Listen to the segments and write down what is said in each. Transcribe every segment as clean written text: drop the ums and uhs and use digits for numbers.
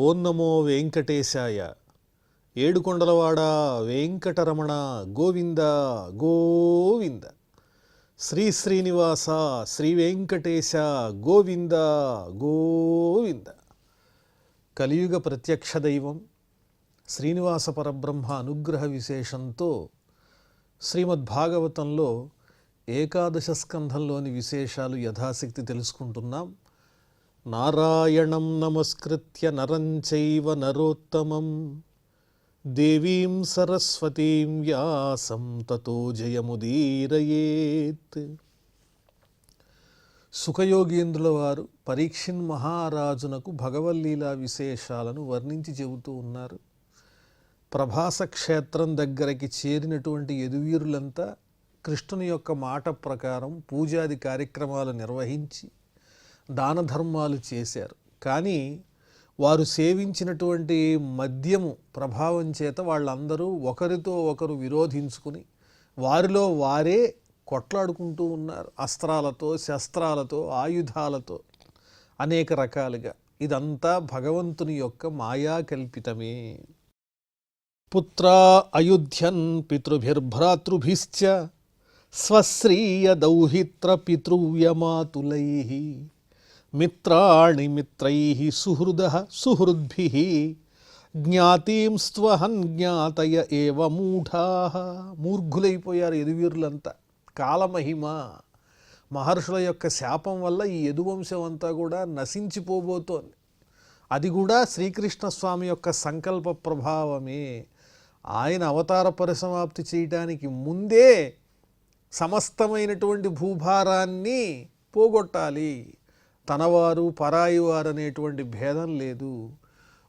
ఓం నమో వెంకటేశాయ. ఏడుకొండలవాడ వెంకటరమణ గోవింద గోవింద. శ్రీ శ్రీనివాస శ్రీ వెంకటేశ గోవింద గోవింద. కలియుగ ప్రత్యక్ష దైవం శ్రీనివాస పరబ్రహ్మ అనుగ్రహ విశేషంతో శ్రీమద్భాగవతంలో ఏకాదశ స్కంధంలోని విశేషాలు యథాశక్తి తెలుసుకుంటున్నాం. నారాయణం నమస్కృత్య నరం చైవ నరోత్తమం దేవీం సరస్వతీం వ్యాసం తతో జయముదీరయేత్. సుఖయోగీంద్రుల వారు పరీక్షిన్ మహారాజునకు భగవల్లీలా విశేషాలను వర్ణించి చెబుతూ ఉన్నారు. ప్రభాస క్షేత్రం దగ్గరికి చేరినటువంటి యదువీరులంతా కృష్ణుని యొక్క మాట ప్రకారం పూజాది కార్యక్రమాలు నిర్వహించి దాన ధర్మాలు చేశారు. కానీ వారు సేవించినటువంటి మద్యము ప్రభావం చేత వాళ్ళందరూ ఒకరితో ఒకరు విరోధించుకుని వారిలో వారే కొట్లాడుకుంటూ ఉన్నారు. అస్త్రాలతో, శస్త్రాలతో, ఆయుధాలతో అనేక రకాలుగా. ఇదంతా భగవంతుని యొక్క మాయాకల్పితమే. పుత్రా అయుధ్యన్ పితృభిర్భ్రాతృభిశ్చ స్వశ్రీయ దౌహిత్ర పితృవ్యమాతులైః మిత్రాణి మిత్రైః సుహృదః సుహృద్భిః జ్ఞాతీంస్త్వహన్ జ్ఞాతయ ఏవ మూఢాః. మూర్ఘులైపోయారు యదువీరులంతా. కాలమహిమ మహర్షుల యొక్క శాపం వల్ల ఈ యదువంశం అంతా కూడా నశించిపోబోతోంది. అది కూడా శ్రీకృష్ణ స్వామి యొక్క సంకల్ప ప్రభావమే. ఆయన అవతార పరిసమాప్తి చేయటానికి ముందే సమస్తమైనటువంటి భూభారాన్ని పోగొట్టాలి. తనవారు పరాయి వారు అనేటువంటి భేదం లేదు.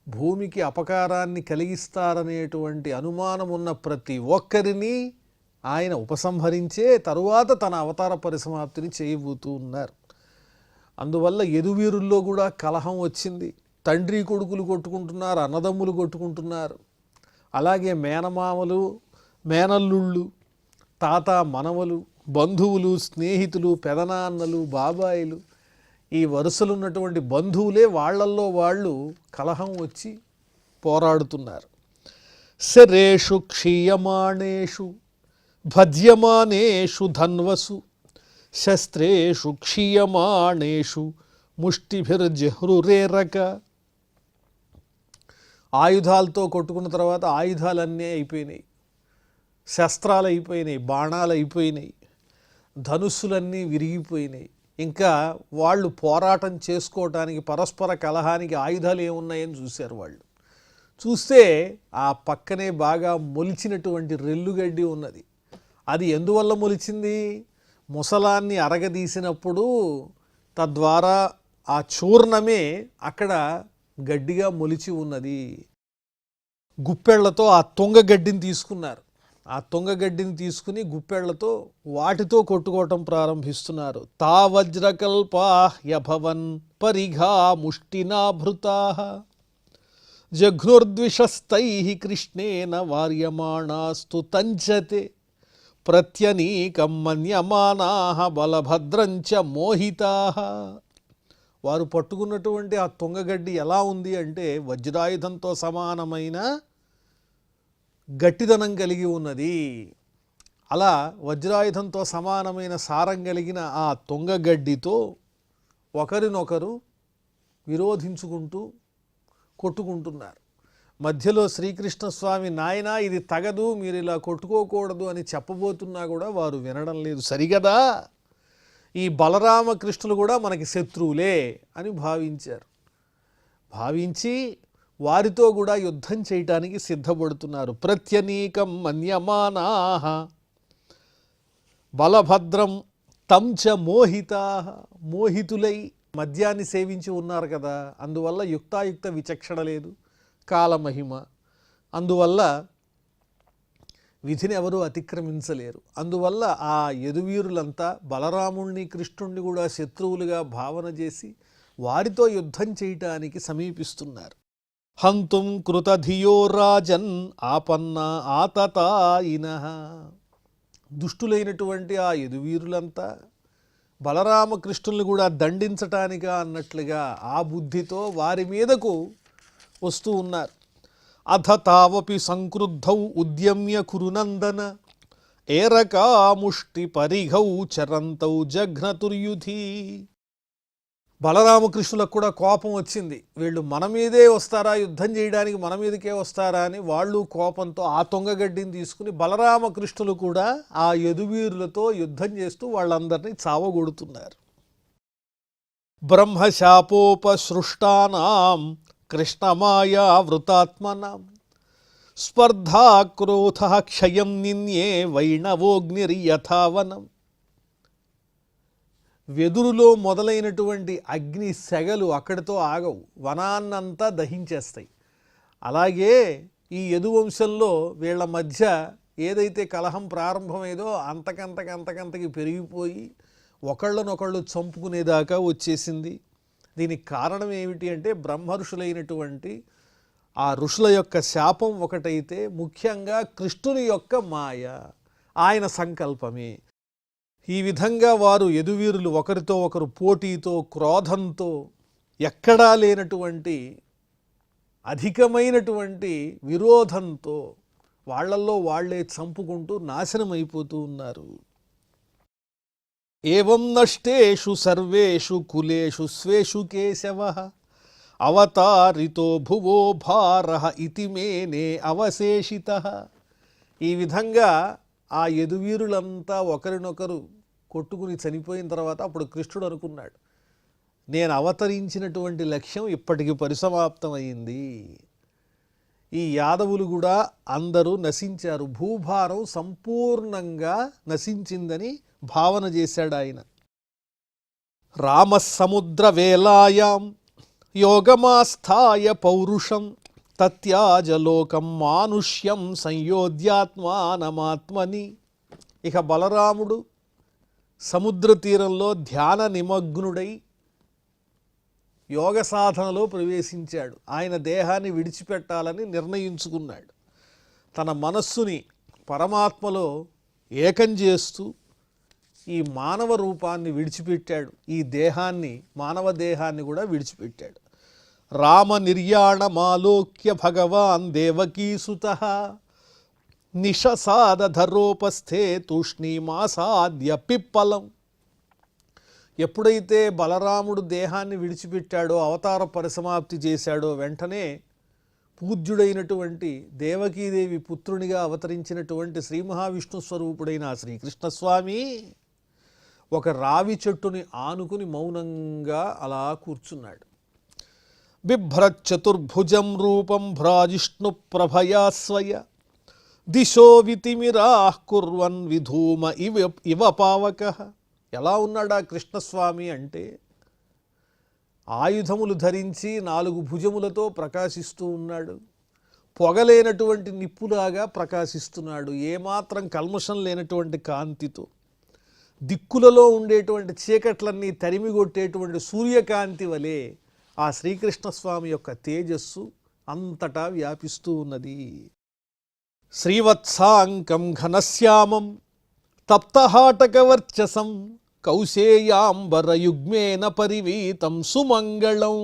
భూమికి అపకారాన్ని కలిగిస్తారనేటువంటి అనుమానం ఉన్న ప్రతి ఒక్కరిని ఆయన ఉపసంహరించే తరువాత తన అవతార పరిసమాప్తిని చేయబోతూ ఉన్నారు. అందువల్ల యదువీరుల్లో కూడా కలహం వచ్చింది. తండ్రి కొడుకులు కొట్టుకుంటున్నారు, అన్నదమ్ములు కొట్టుకుంటున్నారు. అలాగే మేనమామలు, మేనల్లుళ్ళు, తాత మనవలు, బంధువులు, స్నేహితులు, పెదనాన్నలు, బాబాయిలు, ఈ వరుసలు ఉన్నటువంటి బంధువులే వాళ్ళల్లో వాళ్ళు కలహం వచ్చి పోరాడుతున్నారు. శరేషు క్షీయమాణేషు భజ్యమానేషు ధన్వసు శస్త్రేషు క్షీయమాణేషు ముష్టిభిర్జహ్రురేరక. ఆయుధాలతో కొట్టుకున్న తర్వాత ఆయుధాలన్నీ అయిపోయినాయి, శస్త్రాలు అయిపోయినాయి, బాణాలు అయిపోయినాయి, ధనుస్సులన్నీ విరిగిపోయినాయి. ఇంకా వాళ్ళు పోరాటం చేసుకోవటానికి పరస్పర కలహానికి ఆయుధాలు ఏమున్నాయని చూశారు. వాళ్ళు చూస్తే ఆ పక్కనే బాగా మొలిచినటువంటి రెల్లుగడ్డి ఉన్నది. అది ఎందువల్ల మొలిచింది? ముసలాన్ని అరగదీసినప్పుడు తద్వారా ఆ చూర్ణమే అక్కడ గడ్డిగా మొలిచి ఉన్నది. గుప్పెళ్లతో ఆ తుంగగడ్డిని తీసుకున్నారు. ఆ తుంగగడ్డిని తీసుకుని గుప్పెళ్లతో వాటితో కొట్టుకోవటం ప్రారంభిస్తున్నారు. తా వజ్రకల్పాహ్యభవన్ పరిఘా ముష్టినాభృతాః జఘ్నుర్ద్విషస్తైః కృష్ణేన వార్యమాణాస్తు తంచతే ప్రత్యనీకం మన్యమానాః బలభద్రంచ మోహితాః. వారు పట్టుకున్నటువంటి ఆ తుంగగడ్డి ఎలా ఉంది అంటే వజ్రాయుధంతో సమానమైన గట్టిదనం కలిగి ఉన్నది. అలా వజ్రాయుధంతో సమానమైన సారం కలిగిన ఆ తుంగగడ్డితో ఒకరినొకరు విరోధించుకుంటూ కొట్టుకుంటున్నారు. మధ్యలో శ్రీకృష్ణస్వామి నాయనా ఇది తగదు, మీరు ఇలా కొట్టుకోకూడదు అని చెప్పబోతున్నా కూడా వారు వినడం లేదు. సరిగదా, ఈ బలరామకృష్ణులు కూడా మనకి శత్రువులే అని భావించారు. భావించి వారితో కూడా యుద్ధం చేయటానికి సిద్ధపడుతున్నారు. ప్రత్యనీకం మన్యమానాః బలభద్రం తంచ మోహితాః. మోహితులై మద్యాన్ని సేవించి ఉన్నారు కదా, అందువల్ల యుక్తాయుక్త విచక్షణ లేదు, కాలమహిమ. అందువల్ల విధిని ఎవరూ అతిక్రమించలేరు. అందువల్ల ఆ యదువీరులంతా బలరాముణ్ణి, కృష్ణుణ్ణి కూడా శత్రువులుగా భావన చేసి వారితో యుద్ధం చేయటానికి సమీపిస్తున్నారు. హంతుం కృతధియో రాజన్ ఆపన్న ఆతతాయినః. దుష్టులైనటువంటి ఆ యదువీరులంతా బలరామకృష్ణుల్ని కూడా దండించటానిగా అన్నట్లుగా ఆ బుద్ధితో వారి మీదకు వస్తూ ఉన్నారు. అథ తావపి సంక్రుద్ధౌ ఉద్యమ్య కురునందన ఏరకాముష్టి పరిఘౌ చరంతౌ జఘ్నతుర్యుధి. బలరామకృష్ణులకు కూడా కోపం వచ్చింది. వీళ్ళు మన మీదే వస్తారా, యుద్ధం చేయడానికి మన మీదకే వస్తారా అని వాళ్ళు కోపంతో ఆ తొంగగడ్డిని తీసుకుని బలరామకృష్ణులు కూడా ఆ యదువీరులతో యుద్ధం చేస్తూ వాళ్ళందరినీ చావగొడుతున్నారు. బ్రహ్మశాపోపసృష్టానాం కృష్ణమాయా వృతాత్మనాం స్పర్ధా క్రోధ క్షయం నిన్యే వైణవోగ్నిర్యథావనం. వెదురులో మొదలైనటువంటి అగ్ని సెగలు అక్కడితో ఆగవు, వనాన్నంతా దహించేస్తాయి. అలాగే ఈ యదువంశంలో వీళ్ళ మధ్య ఏదైతే కలహం ప్రారంభమైందో అంతకంతకి పెరిగిపోయి ఒకళ్ళనొకళ్ళు చంపుకునేదాకా వచ్చేసింది. దీనికి కారణం ఏమిటి అంటే బ్రహ్మఋషులైనటువంటి ఆ ఋషుల యొక్క శాపం ఒకటైతే ముఖ్యంగా కృష్ణుని యొక్క మాయ, ఆయన సంకల్పమే. ఈ విధంగా వారు యదువీరులు ఒకరితో ఒకరు పోటీతో క్రోధంతో ఎక్కడా లేనటువంటి అధికమైనటువంటి విరోధంతో వాళ్ళల్లో వాళ్లే చంపుకుంటూ నాశనమైపోతూ ఉన్నారు. ఏవం నష్టేషు సర్వేషు కులేషు స్వేషు కేశవః అవతారితో భువో భారః ఇతి మేనే అవశేషితః. ఈ విధంగా ఆ యదువీరులంతా ఒకరినొకరు కొట్టుకుని చనిపోయిన తర్వాత అప్పుడు కృష్ణుడు అనుకున్నాడు, నేను అవతరించినటువంటి లక్ష్యం ఇప్పటికి పరిసమాప్తమైంది. ఈ యాదవులు కూడా అందరూ నశించారు, భూభారం సంపూర్ణంగా నశించిందని భావన చేశాడు ఆయన. రామసముద్ర వేలాయాం యోగమాస్థాయ పౌరుషం తత్యాజలోకం మానుష్యం సంయోధ్యాత్మానమాత్మని. ఇక బలరాముడు సముద్ర తీరంలో ధ్యాన నిమగ్నుడై యోగ సాధనలో ప్రవేశించాడు. ఆయన దేహాన్ని విడిచిపెట్టాలని నిర్ణయించుకున్నాడు. తన మనస్సుని పరమాత్మలో ఏకం చేస్తూ ఈ మానవ రూపాన్ని విడిచిపెట్టాడు. ఈ దేహాన్ని, మానవ దేహాన్ని కూడా విడిచిపెట్టాడు. రామ నిర్యాణమాలోక్య భగవాన్ దేవకీసుతః నిషసాదధరోపస్థే తూష్ణీమాసాద్య పిప్పలం. ఎప్పుడైతే బలరాముడు దేహాన్ని విడిచిపెట్టాడో, అవతార పరిసమాప్తి చేశాడో, వెంటనే పూజ్యుడైనటువంటి దేవకీదేవి పుత్రునిగా అవతరించినటువంటి శ్రీ మహావిష్ణు స్వరూపుడైన శ్రీకృష్ణస్వామి ఒక రావి చెట్టుని ఆనుకుని మౌనంగా అలా కూర్చున్నాడు. బిభ్రచతుర్భుజం రూపం భ్రాజిష్ణు ప్రభయా స్వయ దిశో వితిమిరాః కుర్వన్ విధూమ ఇవ పావకః. ఎలా ఉన్నాడా కృష్ణస్వామి అంటే ఆయుధములు ధరించి 4 భుజములతో ప్రకాశిస్తూ ఉన్నాడు. పొగలేనటువంటి నిప్పులాగా ప్రకాశిస్తున్నాడు. ఏమాత్రం కల్మషం లేనటువంటి కాంతితో, దిక్కులలో ఉండేటువంటి చీకట్లన్నీ తరిమిగొట్టేటువంటి సూర్యకాంతి వలె ఆ శ్రీకృష్ణస్వామి యొక్క తేజస్సు అంతటా వ్యాపిస్తూ ఉన్నది. శ్రీవత్సాంకం ఘనశ్యామం తప్తహాటకవర్చసం కౌశేయాంబరయుగ్మేన పరివీతం సుమంగళం.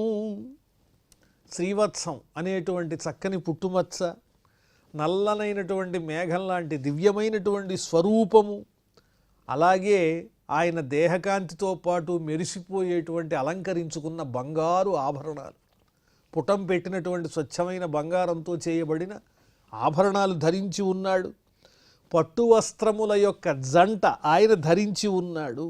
శ్రీవత్సం అనేటువంటి చక్కని పుట్టుమచ్చ, నల్లనైనటువంటి మేఘం లాంటి దివ్యమైనటువంటి స్వరూపము, అలాగే ఆయన దేహకాంతితో పాటు మెరిసిపోయేటువంటి అలంకరించుకున్న బంగారు ఆభరణాలు, పుటం పెట్టినటువంటి స్వచ్ఛమైన బంగారంతో చేయబడిన ఆభరణాలు ధరించి ఉన్నాడు. పట్టు వస్త్రముల యొక్క జంట ఆయన ధరించి ఉన్నాడు.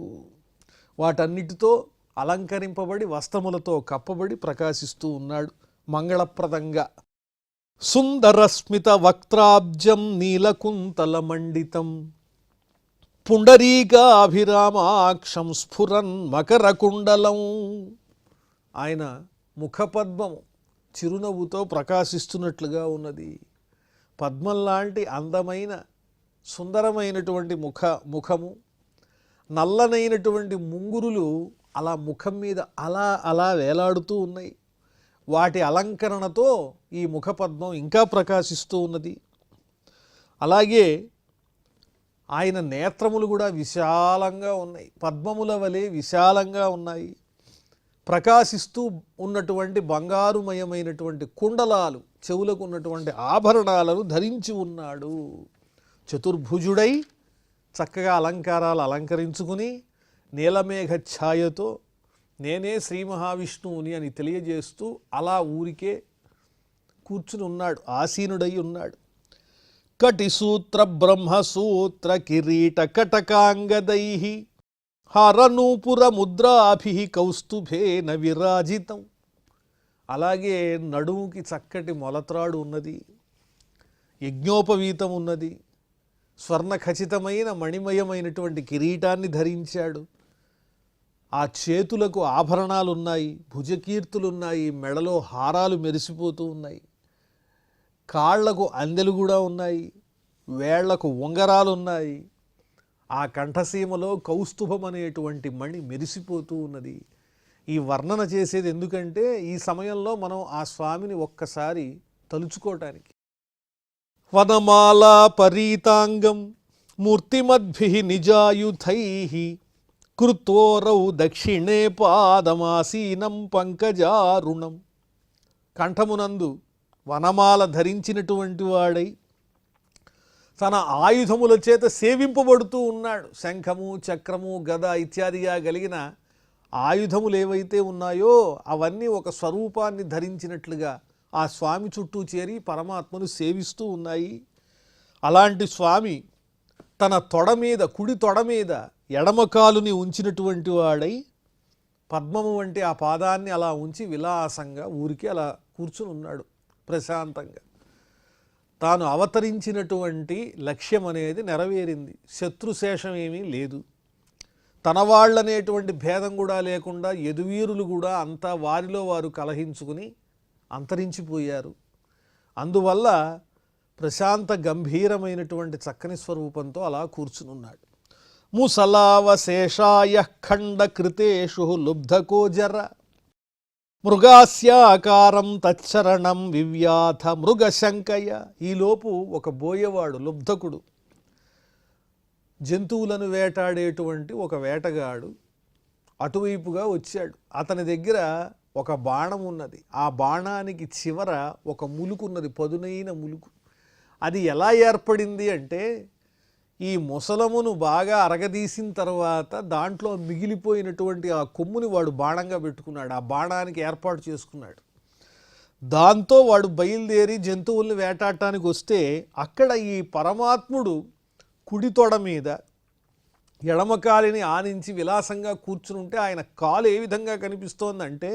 వాటన్నిటితో అలంకరింపబడి వస్త్రములతో కప్పబడి ప్రకాశిస్తూ ఉన్నాడు మంగళప్రదంగా. సుందరస్మిత వక్త్రాబ్జం నీలకుంతల మండితం పుండరీకాభిరామాక్షం స్ఫురన్ మకరకుండలం. ఆయన ముఖపద్మము చిరునవ్వుతో ప్రకాశిస్తున్నట్లుగా ఉన్నది. పద్మంలాంటి అందమైన సుందరమైనటువంటి ముఖము, నల్లనైనటువంటి ముంగురులు అలా ముఖం మీద అలా అలా వేలాడుతూ ఉన్నాయి. వాటి అలంకరణతో ఈ ముఖపద్మం ఇంకా ప్రకాశిస్తూ ఉన్నది. అలాగే ఆయన నేత్రములు కూడా విశాలంగా ఉన్నాయి, పద్మముల వలె విశాలంగా ఉన్నాయి. ప్రకాశిస్తూ ఉన్నటువంటి బంగారుమయమైనటువంటి కుండలాలు, చెవులకు ఉన్నటువంటి ఆభరణాలను ధరించి ఉన్నాడు. చతుర్భుజుడై చక్కగా అలంకారాలు అలంకరించుకుని నీలమేఘ ఛాయతో నేనే శ్రీ మహావిష్ణువుని అని తెలియజేస్తూ అలా ఊరికే కూర్చుని ఉన్నాడు, ఆసీనుడై ఉన్నాడు. కటిసూత్ర బ్రహ్మసూత్ర కిరీట కటకాంగదై హారనూపుర ముద్రాభి కౌస్తుభేన విరాజితం. అలాగే నడుముకి చక్కటి మొలత్రాడు ఉన్నది, యజ్ఞోపవీతం ఉన్నది, స్వర్ణ ఖచ్చితమైన మణిమయమైనటువంటి కిరీటాన్ని ధరించాడు. ఆ చేతులకు ఆభరణాలు ఉన్నాయి, భుజకీర్తులు ఉన్నాయి, మెడలో హారాలు మెరిసిపోతూ ఉన్నాయి, కాళ్లకు అందెలు కూడా ఉన్నాయి, వేళ్లకు ఉంగరాలు ఉన్నాయి. ఆ కంఠసీమలో కౌస్తుభం అనేటువంటి మణి మెరిసిపోతూ ఉన్నది. ఈ వర్ణన చేసేది ఎందుకంటే ఈ సమయంలో మనం ఆ స్వామిని ఒక్కసారి తలుచుకోవటానికి. వనమాలా పరీతాంగం మూర్తిమద్భి నిజాయుధై కృత్వోరౌ దక్షిణే పాదమాసీనం పంకజారుణం. కంఠమునందు వనమాల ధరించినటువంటి వాడై తన ఆయుధముల చేత సేవింపబడుతూ ఉన్నాడు. శంఖము, చక్రము, గద ఇత్యాదిగా కలిగిన ఆయుధములు ఏవైతే ఉన్నాయో అవన్నీ ఒక స్వరూపాన్ని ధరించినట్లుగా ఆ స్వామి చుట్టూ చేరి పరమాత్మను సేవిస్తూ ఉన్నాయి. అలాంటి స్వామి తన తొడ మీద, కుడి తొడ మీద ఎడమ కాలుని ఉంచినటువంటి వాడై పద్మము వంటి ఆ పాదాన్ని అలా ఉంచి విలాసంగా ఊరికే అలా కూర్చుని ఉన్నాడు ప్రశాంతంగా. తాను అవతరించినటువంటి లక్ష్యం అనేది నెరవేరింది. శత్రుశేషం ఏమీ లేదు. తన వాళ్ళనేటువంటి భేదం కూడా లేకుండా యదువీరులు కూడా అంతా వారిలో వారు కలహించుకుని అంతరించిపోయారు. అందువల్ల ప్రశాంత గంభీరమైనటువంటి చక్కని స్వరూపంతో అలా కూర్చునున్నాడు. ముసలావశేషాయ ఖండకృతేషు లుబ్ధకోజర మృగాస్యాకారం తచ్చరణం వివ్యాథ మృగశంకయ. ఈలోపు ఒక బోయవాడు, లుబ్ధకుడు, జంతువులను వేటాడేటువంటి ఒక వేటగాడు అటువైపుగా వచ్చాడు. అతని దగ్గర ఒక బాణం ఉన్నది. ఆ బాణానికి చివర ఒక ములుకున్నది, పదునైన ములుకు. అది ఎలా ఏర్పడింది అంటే ఈ ముసలమును బాగా అరగదీసిన తర్వాత దాంట్లో మిగిలిపోయినటువంటి ఆ కొమ్ముని వాడు బాణంగా పెట్టుకున్నాడు, ఆ బాణానికి ఏర్పాటు చేసుకున్నాడు. దాంతో వాడు బయలుదేరి జంతువుల్ని వేటాడటానికి వస్తే అక్కడ ఈ పరమాత్ముడు కుడి తొడ మీద ఎడమకాలిని ఆనించి విలాసంగా కూర్చుని ఉంటే ఆయన కాలు ఏ విధంగా కనిపిస్తోందంటే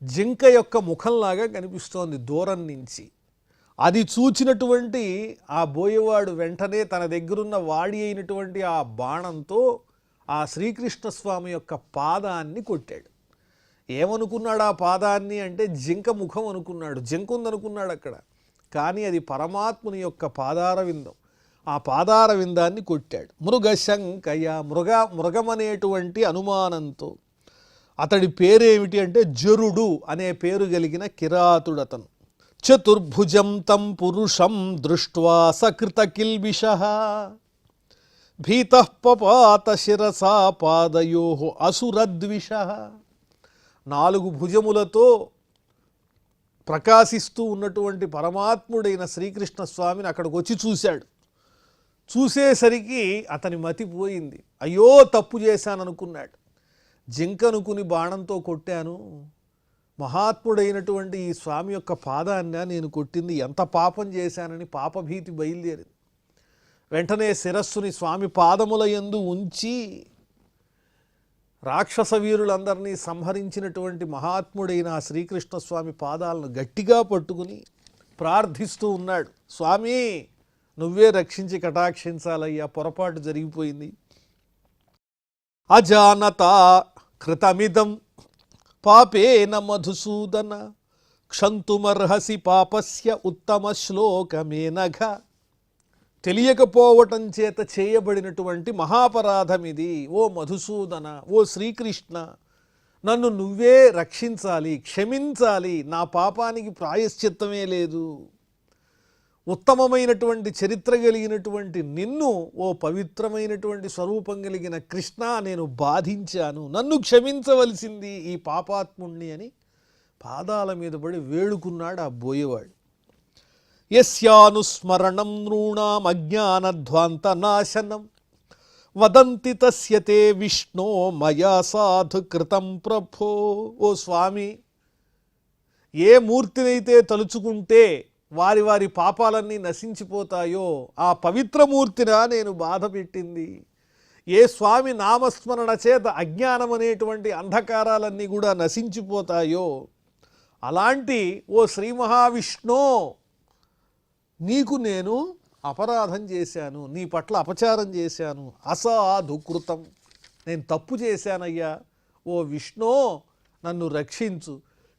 జింక యొక్క ముఖంలాగా కనిపిస్తోంది దూరం నుంచి. అది చూచినటువంటి ఆ బోయవాడు వెంటనే తన దగ్గరున్న వాడి అయినటువంటి ఆ బాణంతో ఆ శ్రీకృష్ణస్వామి యొక్క పాదాన్ని కొట్టాడు. ఏమనుకున్నాడు ఆ పాదాన్ని అంటే జింక ముఖం అనుకున్నాడు, జింక ఉందనుకున్నాడు అక్కడ. కానీ అది పరమాత్ముని యొక్క పాదార విందం. ఆ పాదార విందాన్ని కొట్టాడు. మృగశంకయ, మృగమనేటువంటి అనుమానంతో. అతడి పేరేమిటి అంటే జరుడు అనే పేరు కలిగిన కిరాతుడతను. చతుర్భుజం తం పురుషం దృష్ట్వా సకృత కిల్బిషః భీతః పపాత శిరసా పాదయోః అసురద్విషః. 4 భుజములతో ప్రకాశిస్తూ ఉన్నటువంటి పరమాత్ముడైన శ్రీకృష్ణ స్వామిని అక్కడికి వచ్చి చూశాడు. చూసేసరికి అతని మతిపోయింది. అయ్యో తప్పు చేశాననుకున్నాడు. జింకనుకుని బాణంతో కొట్టాను, మహాత్ముడైనటువంటి ఈ స్వామి యొక్క పాదాన్ని నేను కొట్టింది, ఎంత పాపం చేశానని పాపభీతి బయలుదేరింది. వెంటనే శిరస్సుని స్వామి పాదముల యందు ఉంచి రాక్షస వీరులందరినీ సంహరించినటువంటి మహాత్ముడైన ఆ శ్రీకృష్ణ స్వామి పాదాలను గట్టిగా పట్టుకుని ప్రార్థిస్తూ ఉన్నాడు. స్వామి నువ్వే రక్షించి కటాక్షించాలయ్యా, పొరపాటు జరిగిపోయింది. అజానత కృతమిదం పాపేన మధుసూదన క్షంతుమర్హసి పాపస్య ఉత్తమ శ్లోకమేనఘ. తెలియకపోవటం చేత చేయబడినటువంటి మహాపరాధం ఇది. ఓ మధుసూదన, ఓ శ్రీకృష్ణ, నన్ను నువ్వే రక్షించాలి, క్షమించాలి. నా పాపానికి ప్రాయశ్చిత్తమే లేదు. ఉత్తమమైనటువంటి చరిత్ర కలిగినటువంటి నిన్ను, ఓ పవిత్రమైనటువంటి స్వరూపం కలిగిన కృష్ణ, నేను బాధించాను, నన్ను క్షమించవలసింది ఈ పాపాత్ముణ్ణి అని పాదాల మీద పడి వేడుకున్నాడు ఆ బోయేవాడు. యస్యానుస్మరణం నృణాం అజ్ఞానధ్వాంత నాశనం వదంతి తస్య తే విష్ణో మయా సాధు కృతం ప్రభో. ఓ స్వామి, ఏ మూర్తినైతే తలుచుకుంటే వారి వారి పాపాలన్నీ నశించిపోతాయో ఆ పవిత్రమూర్తిన నేను బాధ పెట్టింది. ఏ స్వామి నామస్మరణ చేత అజ్ఞానం అనేటువంటి అంధకారాలన్నీ కూడా నశించిపోతాయో అలాంటి ఓ శ్రీ మహావిష్ణో, నీకు నేను అపరాధం చేశాను, నీ పట్ల అపచారం చేశాను, అసాధుకృతం, నేను తప్పు చేశానయ్యా, ఓ విష్ణో నన్ను రక్షించు,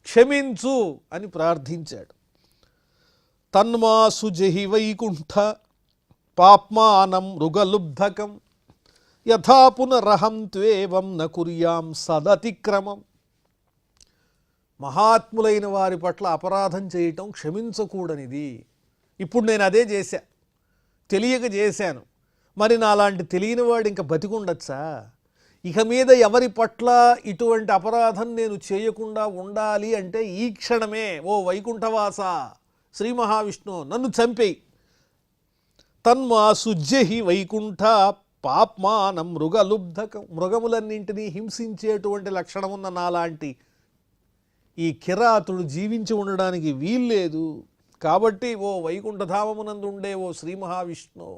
క్షమించు అని ప్రార్థించాడు. తన్మాసు జహి వైకుంఠ పాప్మానం మృగలుబ్ధకం యథా పునరహం త్వేవం న కుర్యాం సదతిక్రమం. మహాత్ములైన వారి పట్ల అపరాధం చేయటం క్షమించకూడనిది. ఇప్పుడు నేను అదే చేశా, తెలియక చేశాను. మరి నాలాంటి తెలియని వాడు ఇంకా బతికుండొచ్చా? ఇక మీద ఎవరి పట్ల ఇటువంటి అపరాధం నేను చేయకుండా ఉండాలి అంటే ఈ క్షణమే ఓ వైకుంఠవాస శ్రీ మహావిష్ణు నన్ను చంపేయి. తన్మాసు జహి వైకుంఠ పాప్మానం మృగలుబ్ధకం. మృగములన్నింటినీ హింసించేటువంటి లక్షణం ఉన్న నాలాంటి ఈ కిరాతుడు జీవించి ఉండడానికి వీల్లేదు. కాబట్టి ఓ వైకుంఠధామమునందు ఉండే ఓ శ్రీ మహావిష్ణు,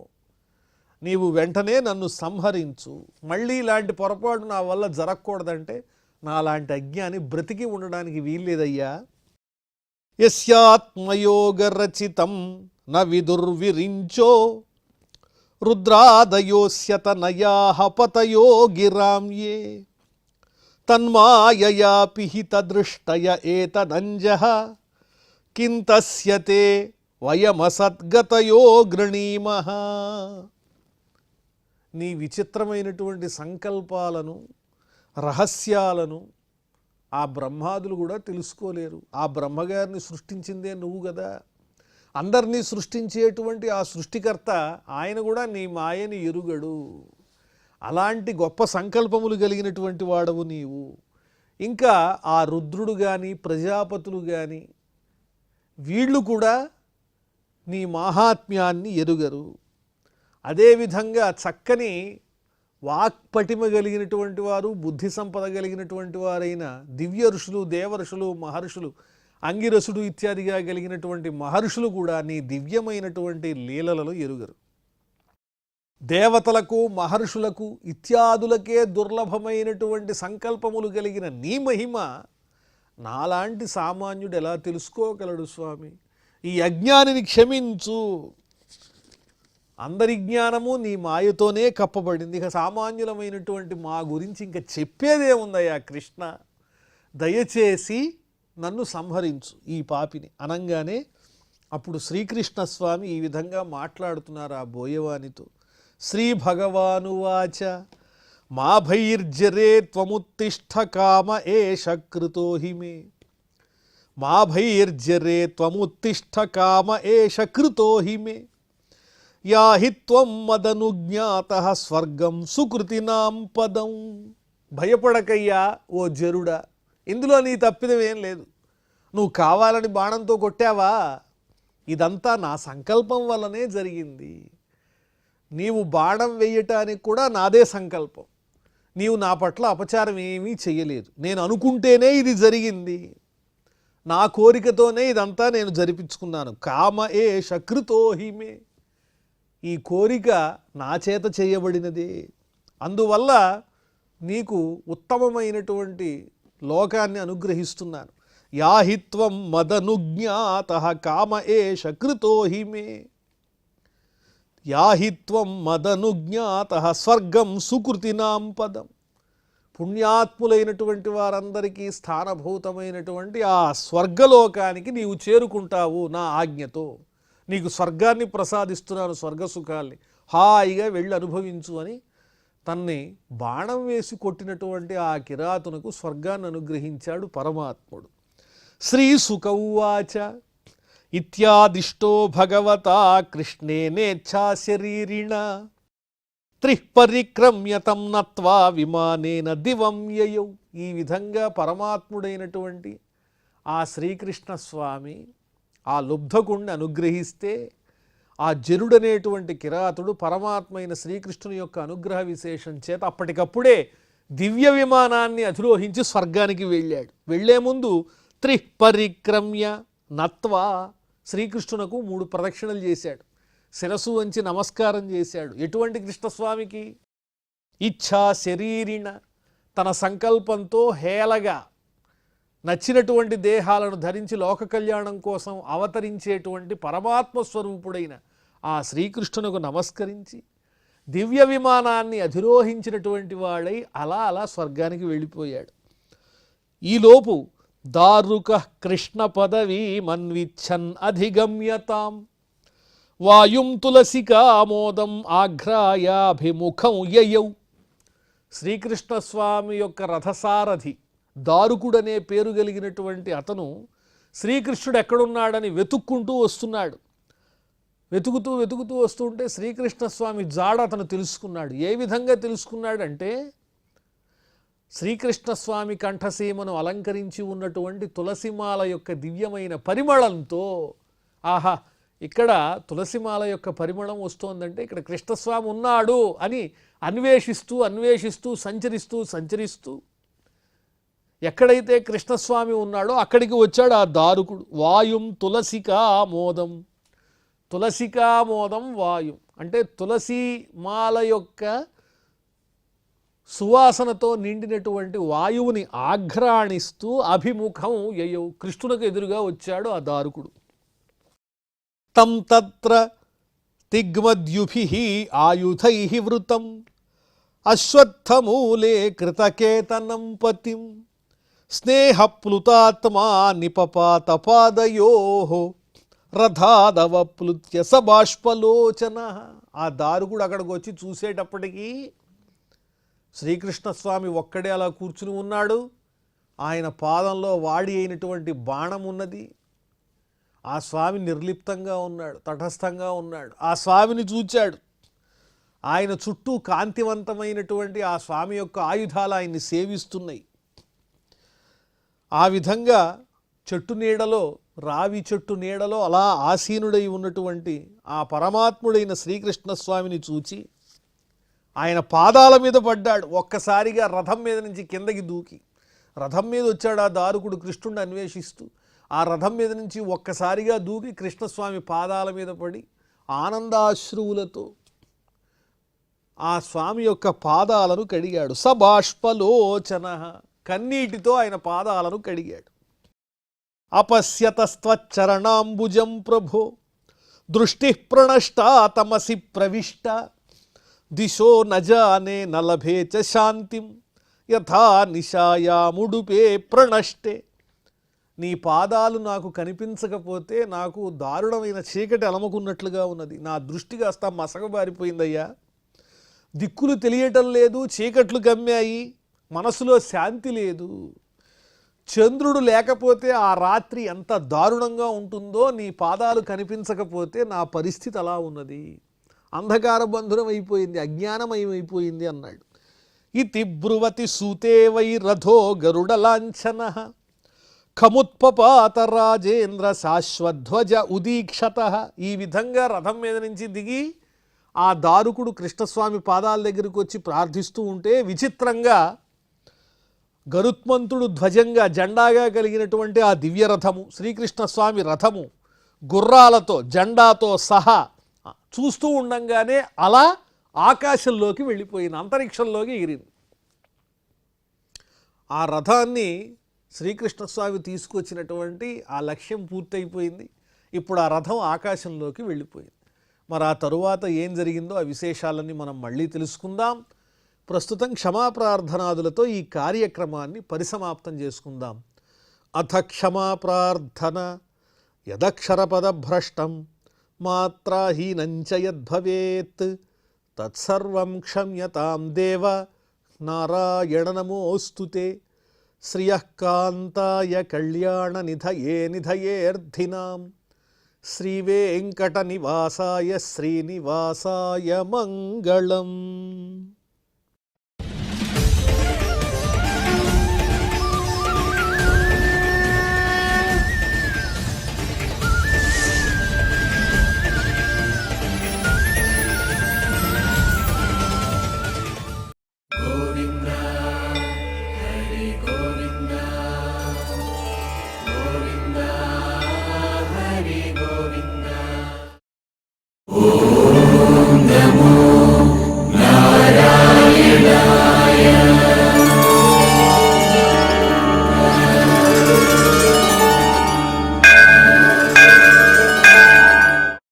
నీవు వెంటనే నన్ను సంహరించు. మళ్ళీ ఇలాంటి పొరపాటు నా వల్ల జరగకూడదంటే నాలాంటి అజ్ఞాని బ్రతికి ఉండడానికి వీల్లేదయ్యా. యస్యాత్మయోగరచితం న విదుర్విరించో రుద్రాదయోస్యతనయాః పతయో గిరామ్యే తన్మాయయా పిహితదృష్టయ ఏతదంజః కింతస్యతే వయమసద్గతయో గృణీమః. నీ విచిత్రమైనటువంటి సంకల్పాలను, రహస్యాలను ఆ బ్రహ్మాదులు కూడా తెలుసుకోలేరు. ఆ బ్రహ్మగారిని సృష్టించిందే నువ్వు కదా. అందరినీ సృష్టించేటువంటి ఆ సృష్టికర్త ఆయన కూడా నీ మాయని ఎరుగడు. అలాంటి గొప్ప సంకల్పములు కలిగినటువంటి వాడవు నీవు. ఇంకా ఆ రుద్రుడు కానీ ప్రజాపతులు కానీ వీళ్ళు కూడా నీ మాహాత్మ్యాన్ని ఎరుగరు. అదేవిధంగా చక్కని వాక్పటిమ కలిగినటువంటి వారు, బుద్ధి సంపద కలిగినటువంటి వారైన దివ్య ఋషులు, దేవఋషులు, మహర్షులు, అంగిరసుడు ఇత్యాదిగా కలిగినటువంటి మహర్షులు కూడా నీ దివ్యమైనటువంటి లీలలలో ఎరుగరు. దేవతలకు, మహర్షులకు ఇత్యాదులకే దుర్లభమైనటువంటి సంకల్పములు కలిగిన నీ మహిమ నాలాంటి సామాన్యుడు ఎలా తెలుసుకోగలడు స్వామి? ఈ అజ్ఞానిని క్షమించు. అందరి జ్ఞానము నీ మాయతోనే కప్పబడింది. ఇక సామాన్యులమైనటువంటి మా గురించి ఇంకా చెప్పేదేముందయ్యా కృష్ణ, దయచేసి నన్ను సంహరించు ఈ పాపిని అనంగానే అప్పుడు శ్రీకృష్ణస్వామి ఈ విధంగా మాట్లాడుతున్నారు ఆ బోయవానితో. శ్రీ భగవానువాచ మా భైర్జరే త్వముత్తిష్ఠ కామ ఏష కృతో హిమే. మా భైర్జరే త్వముత్తిష్ఠ కామ ఏష కృతో హిమే యాహి త్వం మదనుజ్ఞాతః స్వర్గం సుకృతినాం పదం. భయపడకయ్యా ఓ జరుడా, ఇందులో నీ తప్పిదమేం లేదు. నువ్వు కావాలని బాణంతో కొట్టావా? ఇదంతా నా సంకల్పం వల్లనే జరిగింది. నీవు బాణం వేయటానికి కూడా నాదే సంకల్పం. నీవు నా పట్ల అపచారం ఏమీ చెయ్యలేదు. నేను అనుకుంటేనే ఇది జరిగింది. నా కోరికతోనే ఇదంతా నేను జరిపించుకున్నాను. కామ ఏష కృతో హిమే. ఈ కోరిక నా చేత చేయబడినదే. అందువల్ల నీకు ఉత్తమమైనటువంటి లోకాన్ని అనుగ్రహిస్తున్నాను. యాహిత్వం మదనుజ్ఞాతః కామ ఏష కృతో హిమే యాహిత్వం మదనుజ్ఞాతః స్వర్గం సుకృతినాం పదం. పుణ్యాత్ములైనటువంటి వారందరికీ స్థానభూతమైనటువంటి ఆ స్వర్గలోకానికి నీవు చేరుకుంటావు నా ఆజ్ఞతో. నీకు స్వర్గాన్ని ప్రసాదిస్తున్నాను, స్వర్గసుఖాల్ని హాయిగా వెళ్ళి అనుభవించు అని తన్ని బాణం వేసి కొట్టినటువంటి ఆ కిరాతునకు స్వర్గాన్ని అనుగ్రహించాడు పరమాత్ముడు. శ్రీ సుక ఉవాచ ఇత్యాదిష్టో భగవతా కృష్ణేనేచ్ఛా శరీరిణ త్రిపరిక్రమ్యతం నత్వా విమానేన దివం యయౌ. ఈ విధంగా పరమాత్ముడైనటువంటి ఆ శ్రీకృష్ణ స్వామి ఆ లుబ్ధకుణ్ణి అనుగ్రహిస్తే ఆ జరుడనేటువంటి కిరాతుడు పరమాత్మ అయిన శ్రీకృష్ణుని యొక్క అనుగ్రహ విశేషం చేత అప్పటికప్పుడే దివ్య విమానాన్ని అధిరోహించి స్వర్గానికి వెళ్ళాడు. వెళ్లే ముందు త్రిపరిక్రమ్య నత్వా శ్రీకృష్ణునకు 3 ప్రదక్షిణలు చేశాడు. శిరసు వంచి నమస్కారం చేశాడు. ఎటువంటి కృష్ణస్వామికి? ఇచ్ఛా శరీరిణ, తన సంకల్పంతో హేళగా నచ్చినటువంటి దేహాలను ధరించి లోక కళ్యాణం కోసం అవతరించేటువంటి పరమాత్మ స్వరూపుడైన ఆ శ్రీకృష్ణునకు నమస్కరించి దివ్య విమానాన్ని అధిరోహించినటువంటి వాడై అలా అలా స్వర్గానికి వెళ్ళిపోయాడు. ఈలోపు దారుక కృష్ణ పదవీ మన్విచ్చన్ అధిగమ్యతాం వాయుం తులసికామోదం ఆఘ్రాయాభిముఖం యయౌ. శ్రీకృష్ణస్వామి యొక్క రథసారథి దారుకుడనే పేరు కలిగినటువంటి అతను శ్రీకృష్ణుడు ఎక్కడున్నాడని వెతుక్కుంటూ వస్తున్నాడు. వెతుకుతూ వెతుకుతూ వస్తుంటే శ్రీకృష్ణస్వామి జాడ అతను తెలుసుకున్నాడు. ఏ విధంగా తెలుసుకున్నాడంటే శ్రీకృష్ణస్వామి కంఠసీమను అలంకరించి ఉన్నటువంటి తులసిమాల యొక్క దివ్యమైన పరిమళంతో, ఆహా ఇక్కడ తులసిమాల యొక్క పరిమళం వస్తోందంటే ఇక్కడ కృష్ణస్వామి ఉన్నాడు అని అన్వేషిస్తూ అన్వేషిస్తూ సంచరిస్తూ సంచరిస్తూ ఎక్కడైతే కృష్ణస్వామి ఉన్నాడో అక్కడికి వచ్చాడు ఆ దారుకుడు. వాయుం తులసికామోదం, తులసికామోదం వాయుం అంటే తులసిమాల యొక్క సువాసనతో నిండినటువంటి వాయువుని ఆఘ్రాణిస్తూ అభిముఖం యయౌ, కృష్ణునికి ఎదురుగా వచ్చాడు ఆ దారుకుడు. తం తత్ర తిగ్మద్యుభిః ఆయుధైః వృతం అశ్వత్థమూలే కృతకేతనం పతిం స్నేహప్లుతాత్మా నిపపాతపాదయోః రథాదవప్లుత్య సబాష్పలోచన. ఆ దారుకుడు అక్కడికి వచ్చి చూసేటప్పటికీ శ్రీకృష్ణస్వామి ఒక్కడే అలా కూర్చుని ఉన్నాడు. ఆయన పాదంలో వాడి అయినటువంటి బాణం ఉన్నది. ఆ స్వామి నిర్లిప్తంగా ఉన్నాడు, తటస్థంగా ఉన్నాడు. ఆ స్వామిని చూచాడు. ఆయన చుట్టూ కాంతివంతమైనటువంటి ఆ స్వామి యొక్క ఆయుధాలు ఆయన్ని సేవిస్తున్నాయి. ఆ విధంగా చెట్టు నీడలో, రావి చెట్టు నీడలో అలా ఆసీనుడై ఉన్నటువంటి ఆ పరమాత్ముడైన శ్రీకృష్ణస్వామిని చూచి ఆయన పాదాల మీద పడ్డాడు. ఒక్కసారిగా రథం మీద నుంచి కిందకి దూకి రథం మీద వచ్చాడు ఆ దారుకుడు కృష్ణుడిని అన్వేషిస్తూ. ఆ రథం మీద నుంచి ఒక్కసారిగా దూకి కృష్ణస్వామి పాదాల మీద పడి ఆనందాశ్రువులతో ఆ స్వామి యొక్క పాదాలను కడిగాడు. సబాష్పలోచన, కన్నీటితో ఆయన పాదాలను కడిగాడు. అపశ్యతస్త్వచ్చరణాంబుజం ప్రభో దృష్టి ప్రణష్టా తమసి ప్రవిష్ట దిశో నజానే నలభే చ శాంతిం యథా నిశాయాముడుపే ప్రణష్టే. నీ పాదాలు నాకు కనిపించకపోతే నాకు దారుణమైన చీకటి అలముకున్నట్లుగా ఉన్నది. నా దృష్టి కాస్త మసకబారిపోయిందయ్యా. దిక్కులు తెలియటం లేదు, చీకట్లు గమ్మాయి, మనసులో శాంతి లేదు. చంద్రుడు లేకపోతే ఆ రాత్రి ఎంత దారుణంగా ఉంటుందో, నీ పాదాలు కనిపించకపోతే నా పరిస్థితి అలా ఉన్నది. అంధకార బంధురం అయిపోయింది, అజ్ఞానమయమైపోయింది అన్నాడు. ఇతి బ్రువతి సూతే వై రథో గరుడ లాంఛన ఖముత్పపాత రాజేంద్ర శాశ్వధ్వజ ఉదీక్షత. ఈ విధంగా రథం మీద నుంచి దిగి ఆ దారుకుడు కృష్ణస్వామి పాదాల దగ్గరికి వచ్చి ప్రార్థిస్తూ ఉంటే విచిత్రంగా గరుత్మంతుడు ధ్వజంగా జెండాగా కలిగినటువంటి ఆ దివ్య రథము, శ్రీకృష్ణస్వామి రథము గుర్రాలతో జెండాతో సహా చూస్తూ ఉండంగానే అలా ఆకాశంలోకి వెళ్ళిపోయింది, అంతరిక్షంలోకి ఎగిరింది. ఆ రథాన్ని శ్రీకృష్ణస్వామి తీసుకొచ్చినటువంటి ఆ లక్ష్యం పూర్తయిపోయింది. ఇప్పుడు ఆ రథం ఆకాశంలోకి వెళ్ళిపోయింది. మరి ఆ తరువాత ఏం జరిగిందో ఆ విశేషాలన్నీ మనం మళ్ళీ తెలుసుకుందాం. ప్రస్తుతం క్షమాప్రార్థనాదులతో ఈ కార్యక్రమాన్ని పరిసమాప్తం చేసుకుందాం. అథ క్షమాప్రార్థన. యదక్షరపదభ్రష్టం మాత్రాహీనంచ యద్భవేత్ తత్సర్వం క్షమ్యతాం దేవ నారాయణ నమోస్తుతే. శ్రియః కాంతాయ కళ్యాణ నిధయే నిధయేర్థినాం శ్రీ వెంకట నివాసాయ శ్రీనివాసాయ మంగళం.